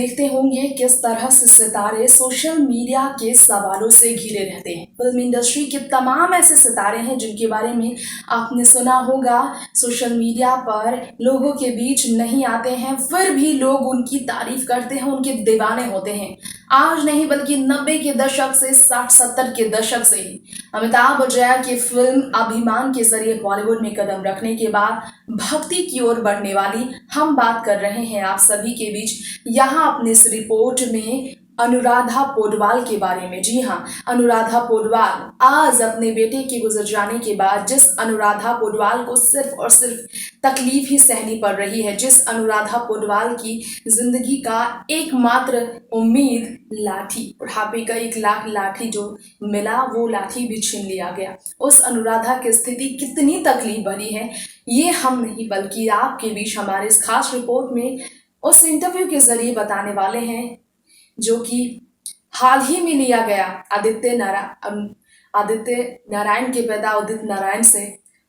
देखते होंगे किस तरह से सितारे सोशल मीडिया के सवालों से घिरे रहते हैं। फिल्म इंडस्ट्री के तमाम ऐसे सितारे हैं जिनके बारे में आपने सुना होगा, सोशल मीडिया पर लोगों के बीच नहीं आते हैं, फिर भी लोग उनकी तारीफ करते हैं, उनके दीवाने होते हैं। आज नहीं बल्कि 90 के दशक से 60-70 के दशक से ही अमिताभ बच्चन की फिल्म अभिमान के जरिए बॉलीवुड में कदम रखने के बाद भक्ति की ओर बढ़ने वाली हम बात कर रहे हैं आप सभी के बीच यहाँ अपने इस रिपोर्ट में अनुराधा पौडवाल के बारे में। जी हाँ, अनुराधा पौडवाल आज अपने बेटे के गुजर जाने के बाद जिस अनुराधा पौडवाल को सिर्फ और सिर्फ तकलीफ ही सहनी पड़ रही है, जिस अनुराधा पौडवाल की जिंदगी का एकमात्र उम्मीद लाठी, बुढ़ापे का 1 लाख लाठी जो मिला वो लाठी भी छीन लिया गया, उस अनुराधा की स्थिति कितनी तकलीफ भरी है ये हम नहीं बल्कि आपके बीच हमारे इस खास रिपोर्ट में उस इंटरव्यू के जरिए बताने वाले हैं जो कि हाल ही में लिया गया आदित्य नारायण के पिता उदित नारायण से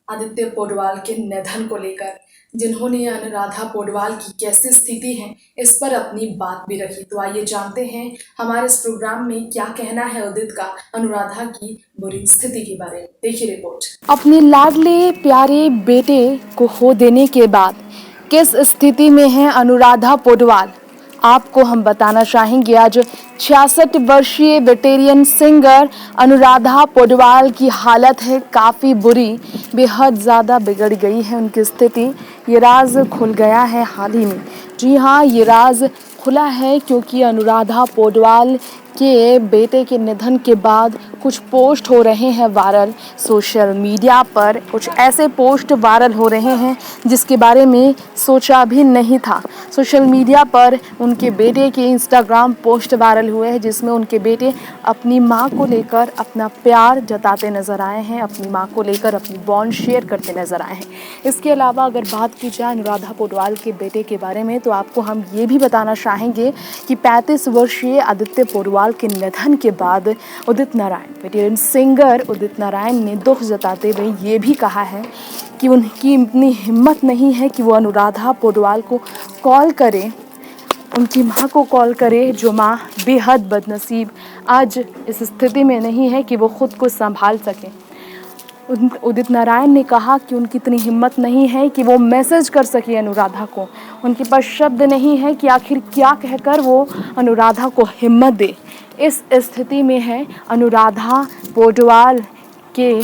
आदित्य पौडवाल के निधन को लेकर, जिन्होंने अनुराधा पौडवाल की कैसी स्थिति है इस पर अपनी बात भी रखी। तो आइए जानते हैं हमारे इस प्रोग्राम में क्या कहना है उदित का अनुराधा की बुरी स्थिति के बारे में। देखिए रिपोर्ट। अपने लाडले प्यारे बेटे को खो देने के बाद किस स्थिति में है अनुराधा पौडवाल, आपको हम बताना चाहेंगे। आज 66 वर्षीय वेटेरियन सिंगर अनुराधा पौडवाल की हालत है काफ़ी बुरी, बेहद ज़्यादा बिगड़ गई है उनकी स्थिति। ये राज खुल गया है हाल ही में। जी हाँ, ये राज खुला है क्योंकि अनुराधा पौडवाल के बेटे के निधन के बाद कुछ पोस्ट हो रहे हैं वायरल सोशल मीडिया पर। कुछ ऐसे पोस्ट वायरल हो रहे हैं जिसके बारे में सोचा भी नहीं था। सोशल मीडिया पर उनके बेटे के इंस्टाग्राम पोस्ट वायरल हुए हैं जिसमें उनके बेटे अपनी मां को लेकर अपना प्यार जताते नज़र आए हैं, अपनी मां को लेकर अपनी बॉन्ड शेयर करते नज़र आए हैं। इसके अलावा अगर बात की जाए अनुराधा पौडवाल के बेटे के बारे में तो आपको हम ये भी बताना चाहेंगे कि 35 वर्षीय आदित्य पौडवाल के निधन के बाद उदित नारायण, वेटेरियन सिंगर उदित नारायण ने दुख जताते हुए ये भी कहा है कि उनकी इतनी हिम्मत नहीं है कि वो अनुराधा पौडवाल को कॉल करें, उनकी माँ को कॉल करे, जो माँ बेहद बदनसीब आज इस स्थिति में नहीं है कि वो खुद को संभाल सकें। उदित नारायण ने कहा कि उनकी इतनी हिम्मत नहीं है कि वो मैसेज कर सके अनुराधा को, उनके पास शब्द नहीं है कि आखिर क्या कहकर वो अनुराधा को हिम्मत दे। इस स्थिति में है अनुराधा पौडवाल के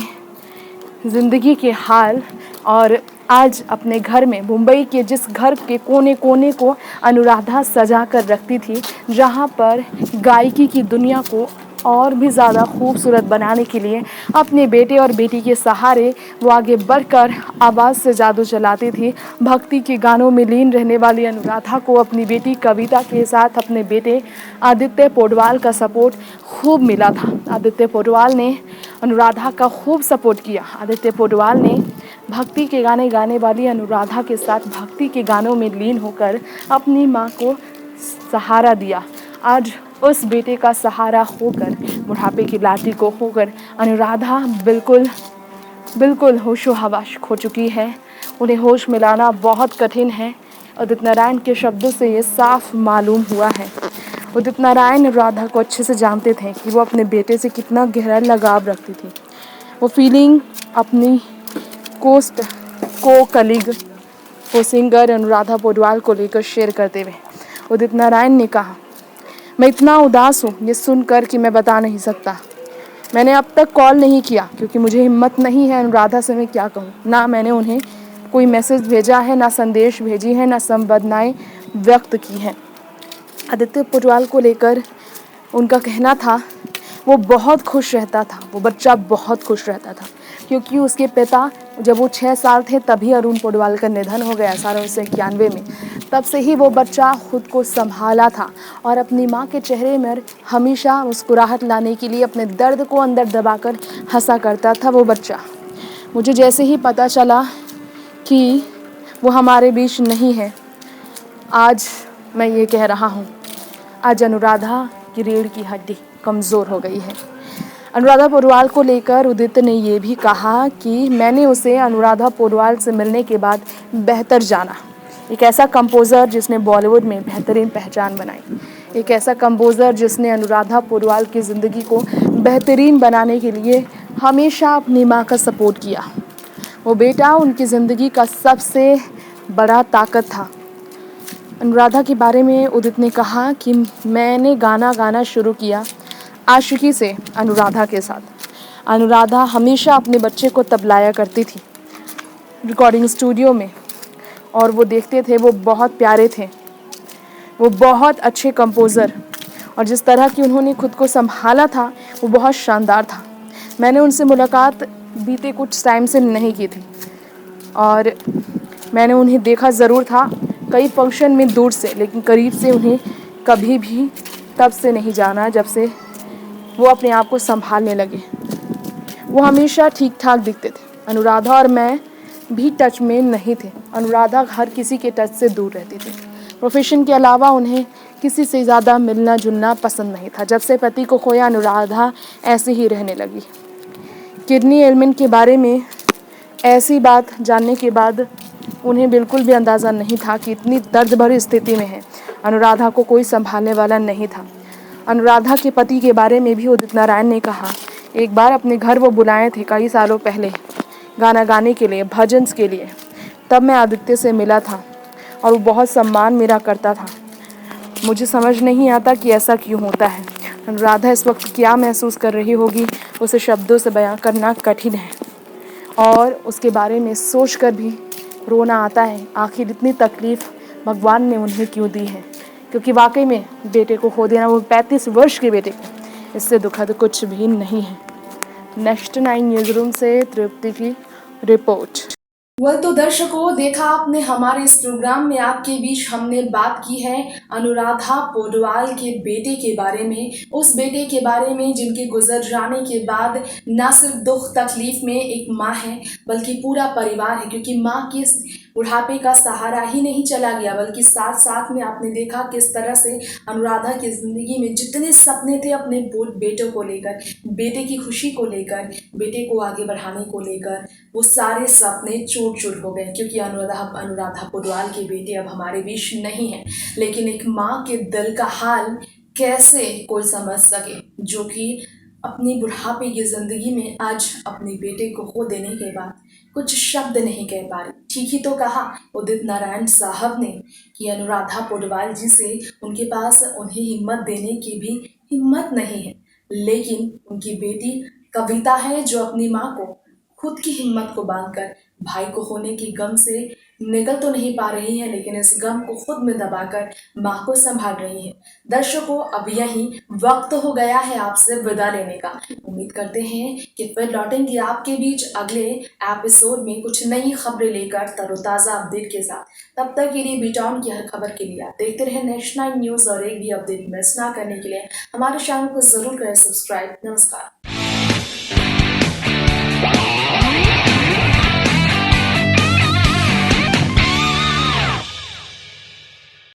ज़िंदगी के हाल। और आज अपने घर में, मुंबई के जिस घर के कोने कोने को अनुराधा सजा कर रखती थी, जहां पर गायकी की दुनिया को और भी ज़्यादा खूबसूरत बनाने के लिए अपने बेटे और बेटी के सहारे वो आगे बढ़कर आवाज़ से जादू चलाती थी। भक्ति के गानों में लीन रहने वाली अनुराधा को अपनी बेटी कविता के साथ अपने बेटे आदित्य पौडवाल का सपोर्ट खूब मिला था। आदित्य पौडवाल ने अनुराधा का खूब सपोर्ट किया। आदित्य पौडवाल ने भक्ति के गाने गाने वाली अनुराधा के साथ भक्ति के गानों में लीन होकर अपनी माँ को सहारा दिया। आज उस बेटे का सहारा होकर, बुढ़ापे की लाठी को होकर अनुराधा बिल्कुल होशो हवास खो चुकी है। उन्हें होश मिलाना बहुत कठिन है। उदित नारायण के शब्दों से ये साफ मालूम हुआ है। उदित नारायण अनुराधा को अच्छे से जानते थे कि वो अपने बेटे से कितना गहरा लगाव रखती थी। वो फीलिंग अपनी कलीग को सिंगर अनुराधा पौडवाल को लेकर शेयर करते हुए उदित नारायण ने कहा, मैं इतना उदास हूँ ये सुनकर कि मैं बता नहीं सकता। मैंने अब तक कॉल नहीं किया क्योंकि मुझे हिम्मत नहीं है अनुराधा से मैं क्या कहूँ। ना मैंने उन्हें कोई मैसेज भेजा है, ना संदेश भेजी है, ना संवेदनाएं व्यक्त की हैं। आदित्य पौडवाल को लेकर उनका कहना था वो बहुत खुश रहता था, वो बच्चा बहुत खुश रहता था क्योंकि उसके पिता जब वो 6 साल थे तभी अरुण पौडवाल का निधन हो गया 1991 में। तब से ही वो बच्चा खुद को संभाला था और अपनी माँ के चेहरे में हमेशा मुस्कुराहट लाने के लिए अपने दर्द को अंदर दबाकर हंसा करता था वो बच्चा। मुझे जैसे ही पता चला कि वो हमारे बीच नहीं है, आज मैं ये कह रहा हूँ, आज अनुराधा की रीढ़ की हड्डी कमज़ोर हो गई है। अनुराधा पौडवाल को लेकर उदित ने ये भी कहा कि मैंने उसे अनुराधा पौडवाल से मिलने के बाद बेहतर जाना। एक ऐसा कंपोज़र जिसने बॉलीवुड में बेहतरीन पहचान बनाई, एक ऐसा कंपोज़र जिसने अनुराधा पौडवाल की ज़िंदगी को बेहतरीन बनाने के लिए हमेशा अपनी माँ का सपोर्ट किया। वो बेटा उनकी ज़िंदगी का सबसे बड़ा ताकत था। अनुराधा के बारे में उदित ने कहा कि मैंने गाना गाना शुरू किया आशिकी से अनुराधा के साथ। अनुराधा हमेशा अपने बच्चे को तबलाया करती थी रिकॉर्डिंग स्टूडियो में, और वो देखते थे वो बहुत प्यारे थे, वो बहुत अच्छे कंपोज़र, और जिस तरह की उन्होंने खुद को संभाला था वो बहुत शानदार था। मैंने उनसे मुलाकात बीते कुछ टाइम से नहीं की थी, और मैंने उन्हें देखा ज़रूर था कई फंक्शन में दूर से, लेकिन करीब से उन्हें कभी भी तब से नहीं जाना जब से वो अपने आप को संभालने लगे। वो हमेशा ठीक ठाक दिखते थे। अनुराधा और मैं भी टच में नहीं थे। अनुराधा हर किसी के टच से दूर रहती थी। प्रोफेशन के अलावा उन्हें किसी से ज़्यादा मिलना जुलना पसंद नहीं था। जब से पति को खोया अनुराधा ऐसे ही रहने लगी। किडनी एलिमेंट के बारे में ऐसी बात जानने के बाद उन्हें बिल्कुल भी अंदाज़ा नहीं था कि इतनी दर्द भरी स्थिति में है। अनुराधा को कोई संभालने वाला नहीं था। अनुराधा के पति के बारे में भी उदित नारायण ने कहा, एक बार अपने घर वो बुलाए थे कई सालों पहले गाना गाने के लिए, भजन के लिए। तब मैं आदित्य से मिला था और वो बहुत सम्मान मेरा करता था। मुझे समझ नहीं आता कि ऐसा क्यों होता है। अनुराधा इस वक्त क्या महसूस कर रही होगी, उसे शब्दों से बयां करना कठिन है, और उसके बारे में सोच कर भी रोना आता है। आखिर इतनी तकलीफ़ भगवान ने उन्हें क्यों दी है, क्योंकि वाकई में बेटे को खो देना, वो 35 वर्ष के बेटे को, इससे दुखद कुछ भी नहीं है। नेक्स्ट 9 न्यूज़ रूम से तृप्ति की रिपोर्ट। तो दर्शकों, देखा आपने हमारे इस प्रोग्राम में आपके बीच हमने बात की है अनुराधा पौडवाल के बेटे के बारे में, उस बेटे के बारे में जिनके गुजर जाने के बाद न सिर्फ दुख तकलीफ में एक माँ है बल्कि पूरा परिवार है, क्योंकि माँ के बुढ़ापे का सहारा ही नहीं चला गया बल्कि साथ साथ में आपने देखा किस तरह से अनुराधा की ज़िंदगी में जितने सपने थे अपने बेटों को लेकर, बेटे की खुशी को लेकर, बेटे को आगे बढ़ाने को लेकर, वो सारे सपने चूर हो गए, क्योंकि अनुराधा पौडवाल के बेटे अब हमारे बीच नहीं है। लेकिन एक माँ के दिल का हाल कैसे कोई समझ सके, जो कि अपनी बुढ़ापे की ज़िंदगी में आज अपने बेटे को खो देने के बाद कुछ शब्द नहीं कह पा रही। ठीक ही तो कहा उदित नारायण साहब ने कि अनुराधा पौडवाल जी से उनके पास उन्हें हिम्मत देने की भी हिम्मत नहीं है, लेकिन उनकी बेटी कविता है जो अपनी माँ को खुद की हिम्मत को बांधकर भाई को होने की गम से निकल तो नहीं पा रही है, लेकिन इस गम को खुद में दबाकर माँ को संभाल रही है। दर्शकों, अब यही वक्त हो गया है आपसे विदा लेने का। उम्मीद करते हैं कि फिर लौटेंगे आपके बीच अगले एपिसोड में कुछ नई खबरें लेकर तरोताज़ा अपडेट के साथ। तब तक के लिए बीटाउन की हर खबर के लिए आप देखते रहे नेशनल न्यूज़, और एक भी अपडेट मिस ना करने के लिए हमारे चैनल को ज़रूर करें सब्सक्राइब। नमस्कार।